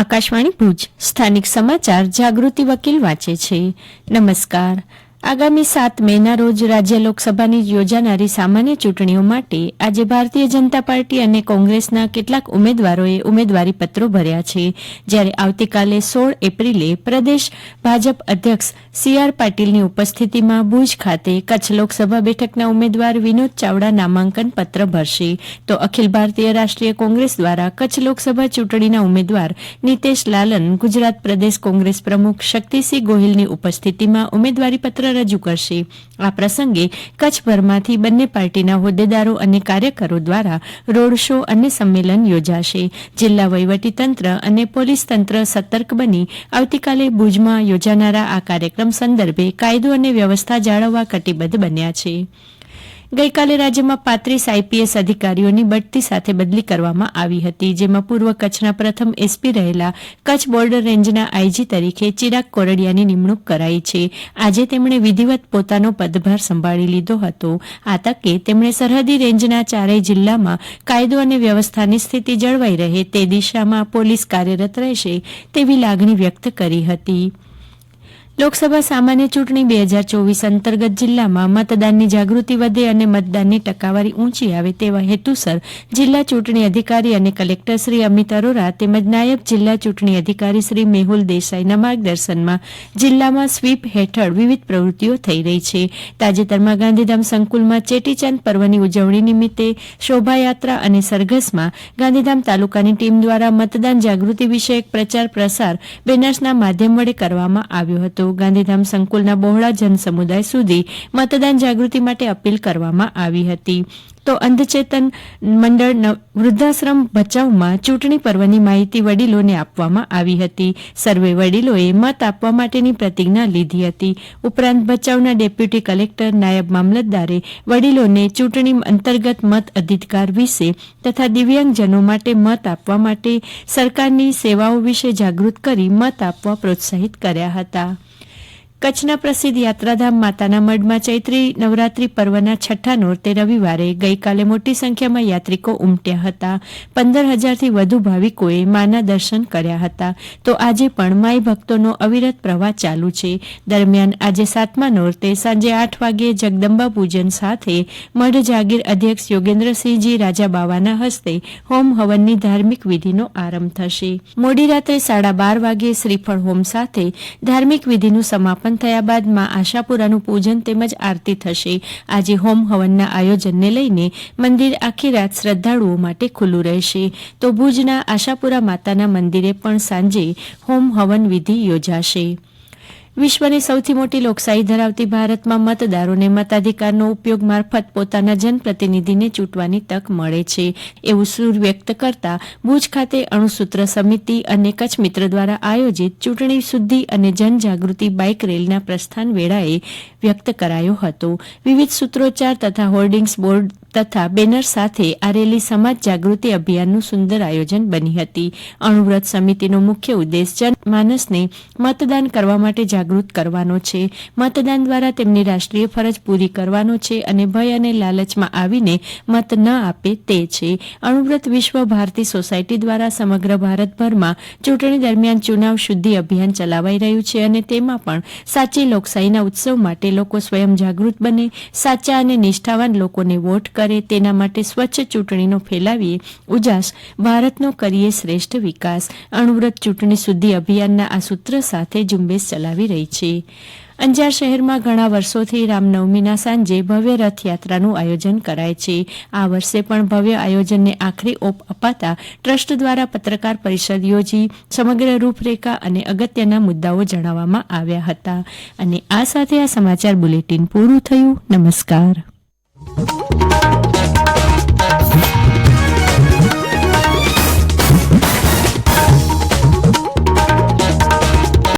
આકાશવાણી ભુજ સ્થાનિક સમાચાર જાગૃતિ વકીલ વાંચે છે. નમસ્કાર. આગામી 7 મેના રોજ રાજ્ય લોકસભાની યોજાનારી સામાન્ય ચૂંટણીઓ માટે આજે ભારતીય જનતા પાર્ટી અને કોંગ્રેસના કેટલાક ઉમેદવારોએ ઉમેદવારી પત્રો ભર્યા છે, જ્યારે આવતીકાલે 16 એપ્રિલે પ્રદેશ ભાજપ અધ્યક્ષ સી.આર. પાટીલની ઉપસ્થિતિમાં ભુજ ખાતે કચ્છ લોકસભા બેઠકના ઉમેદવાર વિનોદ ચાવડા નામાંકન પત્ર ભરશે, તો અખિલ ભારતીય રાષ્ટ્રીય કોંગ્રેસ દ્વારા કચ્છ લોકસભા ચૂંટણીના ઉમેદવાર નીતેશ લાલન ગુજરાત પ્રદેશ કોંગ્રેસ પ્રમુખ શક્તિસિંહ ગોહિલની ઉપસ્થિતિમાં ઉમેદવારીપત્ર રજૂ કરશે. આ પ્રસંગે કચ્છભરમાંથી બંને પાર્ટીના હોદ્દેદારો અને કાર્યકરો દ્વારા રોડ શો અને સંમેલન યોજાશે. જિલ્લા વહીવટીતંત્ર અને પોલીસ તંત્ર સતર્ક બની આવતીકાલે ભુજમાં યોજાનારા આ કાર્યક્રમ સંદર્ભે કાયદો અને વ્યવસ્થા જાળવવા કટિબદ્ધ બન્યા છે. ગઈકાલે રાજ્યમાં 35 આઈપીએસ અધિકારીઓની બઢતી સાથે બદલી કરવામાં આવી હતી, જેમાં પૂર્વ કચ્છના પ્રથમ એસપી રહેલા કચ્છ બોર્ડર રેન્જના આઈજી તરીકે ચિરાગ કોરડિયાની નિમણૂક કરાઈ છે. આજે તેમણે વિધિવત પોતાનો પદભાર સંભાળી લીધો હતો. આ તકે તેમણે સરહદી રેન્જના 4 જિલ્લામાં કાયદો અને વ્યવસ્થાની સ્થિતિ જળવાઈ રહે તે દિશામાં પોલીસ કાર્યરત રહેશે તેવી લાગણી વ્યક્ત કરી હતી. લોકસભા સામાન્ય ચૂંટણી 2024 અંતર્ગત જિલ્લામાં મતદાનની જાગૃતિ વધે અને મતદાનની ટકાવારી ઊંચી આવે તેવા હેતુસર જિલ્લા ચૂંટણી અધિકારી અને કલેક્ટર શ્રી અમિત અરોરા તેમજ નાયબ જિલ્લા ચૂંટણી અધિકારી શ્રી મેહુલ દેસાઈના માર્ગદર્શનમાં જિલ્લામાં સ્વીપ હેઠળ વિવિધ પ્રવૃત્તિઓ થઈ રહી છે. તાજેતરમાં ગાંધીધામ સંકુલમાં ચેટીચાંદ પર્વની ઉજવણી નિમિત્તે શોભાયાત્રા અને સરઘસમાં ગાંધીધામ તાલુકાની ટીમ દ્વારા મતદાન જાગૃતિ વિષયક પ્રચાર પ્રસાર બેનર્સના માધ્યમ વડે કરવામાં આવ્યો હતો. ગાંધીધામ સંકુલના બહોળા જનસમુદાય સુધી મતદાન જાગૃતિ માટે અપીલ કરવામાં આવી હતી. તો અંધચેતન મંડળ વૃદ્ધાશ્રમ ભચાઉમાં ચૂંટણી પર્વની માહિતી વડીલોને આપવામાં આવી હતી. સર્વે વડીલોએ મત આપવા માટેની પ્રતિજ્ઞા લીધી હતી. ઉપરાંત ભચાઉના ડેપ્યુટી કલેક્ટર નાયબ મામલતદારે વડીલોને ચૂંટણી અંતર્ગત મત અધિકાર વિશે તથા દિવ્યાંગજનો માટે મત આપવા માટે સરકારની સેવાઓ વિશે જાગૃત કરી મત આપવા પ્રોત્સાહિત કર્યા હતા. કચ્છના પ્રસિદ્ધ યાત્રાધામ માતાના મઢમાં ચૈત્રી નવરાત્રી પર્વના છઠ્ઠા નોરતે રવિવારે ગઈકાલે મોટી સંખ્યામાં યાત્રિકો ઉમટ્યા હતા. 15,000થી વધુ ભાવિકોએ માના દર્શન કર્યા હતા. તો આજે પણ માઈ ભક્તોનો અવિરત પ્રવાહ ચાલુ છે. દરમિયાન આજે 7મા નોરતે સાંજે 8 વાગ્યે જગદંબા પૂજન સાથે મઢ જાગીર અધ્યક્ષ યોગેન્દ્રસિંહજી રાજાબાવાના હસ્તે હોમ હવનની ધાર્મિક વિધિનો આરંભ થશે. મોડી રાત્રે 12:30 વાગ્યે શ્રીફળ હોમ સાથે ધાર્મિક વિધિનું સમાપન થયા બાદ માં આશાપુરાનું પૂજન તેમજ આરતી થશે. આજે હોમ હવનના આયોજનને લઈને મંદિર આખી રાત શ્રદ્ધાળુઓ માટે ખુલ્લું રહેશે. તો ભુજના આશાપુરા માતાના મંદિરે પણ સાંજે હોમ હવન વિધિ યોજાશે. વિશ્વની સૌથી મોટી લોકશાહી ધરાવતી ભારતમાં મતદારોને મતાધિકારનો ઉપયોગ મારફત પોતાના જનપ્રતિનિધિને ચૂંટવાની તક મળે છે, એવું સૂર વ્યક્ત કરતા ભુજ ખાતે અણુસૂત્ર સમિતિ અને કચ્છ મિત્ર દ્વારા આયોજિત ચૂંટણી શુદ્ધિ અને જનજાગૃતિ બાઇક રેલીના પ્રસ્થાન વેળાએ વ્યક્ત કરાયો હતો. વિવિધ સૂત્રોચ્ચાર તથા હોર્ડિંગ્સ બોર્ડ તથા બેનર સાથે આ રેલી સમાજ જાગૃતિ અભિયાનનું સુંદર આયોજન બની હતી. અણુવ્રત સમિતિનો મુખ્ય ઉદ્દેશ જનમાનસને મતદાન કરવા માટે જાગૃત કરવાનો છે. મતદાન દ્વારા તેમની રાષ્ટ્રીય ફરજ પૂરી કરવાનો છે અને ભય અને લાલચમાં આવીને મત ન આપે તે છે. અણુવ્રત વિશ્વ ભારતી સોસાયટી દ્વારા સમગ્ર ભારતભરમાં ચૂંટણી દરમિયાન ચુનાવ શુદ્ધિ અભિયાન ચલાવાઈ રહ્યું છે અને તેમાં પણ સાચી લોકશાહીના ઉત્સવ માટે લોકો સ્વયં જાગૃત બને, સાચા અને નિષ્ઠાવાન લોકોને વોટ કરે, તેના માટે સ્વચ્છ ચૂંટણીનો ફેલાવીએ ઉજાસ, ભારતનો કરીએ શ્રેષ્ઠ વિકાસ. અણુવ્રત ચૂંટણી શુદ્ધિ અભિયાનના આ સૂત્ર સાથે ઝુંબેશ ચલાવી રહી છે. અંજાર શહેરમાં ઘણા વર્ષોથી રામનવમીના સાંજે ભવ્ય રથયાત્રાનું આયોજન કરાય છે. આ વર્ષે પણ ભવ્ય આયોજનને આખરી ઓપ અપાતા ટ્રસ્ટ દ્વારા પત્રકાર પરિષદ યોજી સમગ્ર રૂપરેખા અને અગત્યના મુદ્દાઓ જણાવવામાં આવ્યા હતા. અને આ સાથે આ સમાચાર બુલેટિન પૂરું થયું. નમસ્કાર.